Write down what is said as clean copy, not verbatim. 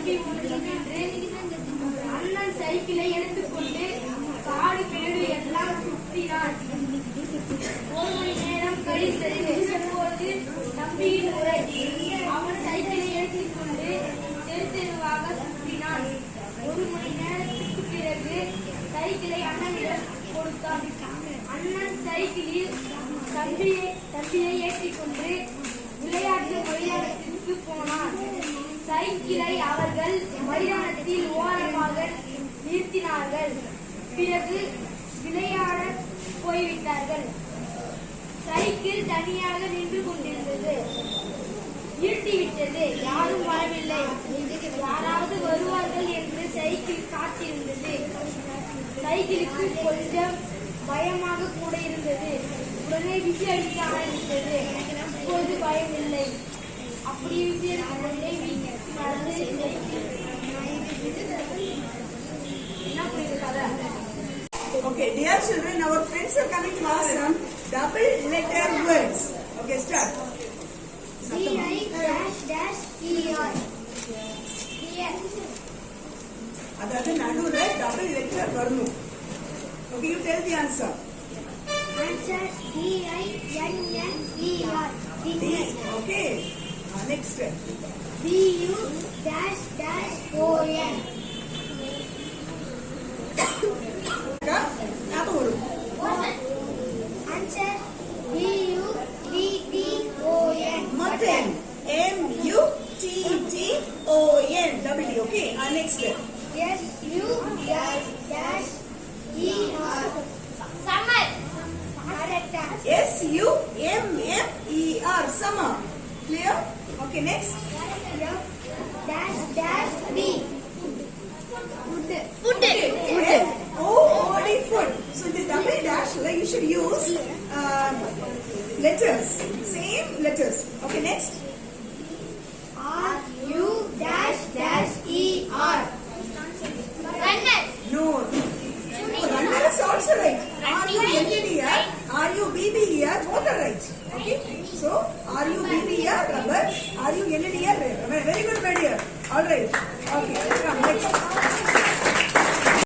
நம்பி உள்ளது என்று அண்ணன் சைக்கிளை எடுத்துக்கொண்டு காடு மேடு எல்லாம் சுற்றினான். 1 மணி நேரம் கழித்தது. அப்போது நம்பியின் உரை. அவன் சைக்கிளை எடுத்துக்கொண்டு தெரு தெருவாக சுற்றினான். 1 மணி நேரத்துக்கு பிறகு சைக்கிளை அண்ணனிடம் கொடுத்தான். அண்ணன் சைக்கிளில் தம்பியை ஏற்றிக்கொண்டு விளையாட்டு மைதானத்திற்கு போனான். சைக்கிளை அவர்கள் மைதானத்தில் ஓரமாக நிறுத்தினார்கள். பிறகு விளையாட போய்விட்டார்கள். சைக்கிள் தனியாக நின்று கொண்டிருந்தது. இருட்டிவிட்டது. யாரும் வரவில்லை. யாராவது வருவார்கள் என்று சைக்கிள் காத்திருந்தது. சைக்கிளுக்கு கொஞ்சம் பயமாக கூட இருந்தது. உடனே விசி அடிக்க ஆரம்பித்தது. இப்போது பயமில்லை. அப்படி விசி அடிக்கொண்டே நடந்து என்ன புரியுது கதை? Okay, dear children, our friends are coming to ask some double letter words. Okay, start. D-I-dash-dash-E-R. அதாவது நடுவுல டபுள் லெட்டர் வரணும். Okay, you tell the answer. Answer D-I-N-N-E-R. Okay. Next. B-U-dash-dash-O-N. ஞாபகம் வரும். Answer B-U-T-T-O-N. Mutton. M-U-T-T-O-N. Double D. Okay. Next. S-U-dash-dash-E-R. Summer. S-U-M-M-E-R. Summer. Clear? Okay, next. F-dash-dash-B. Food. F-O-O-D. Food. So in the double dash, you should use letters. Same letters. Okay, next. R-U-dash-dash-E-R. Runner. No. Runner is also right.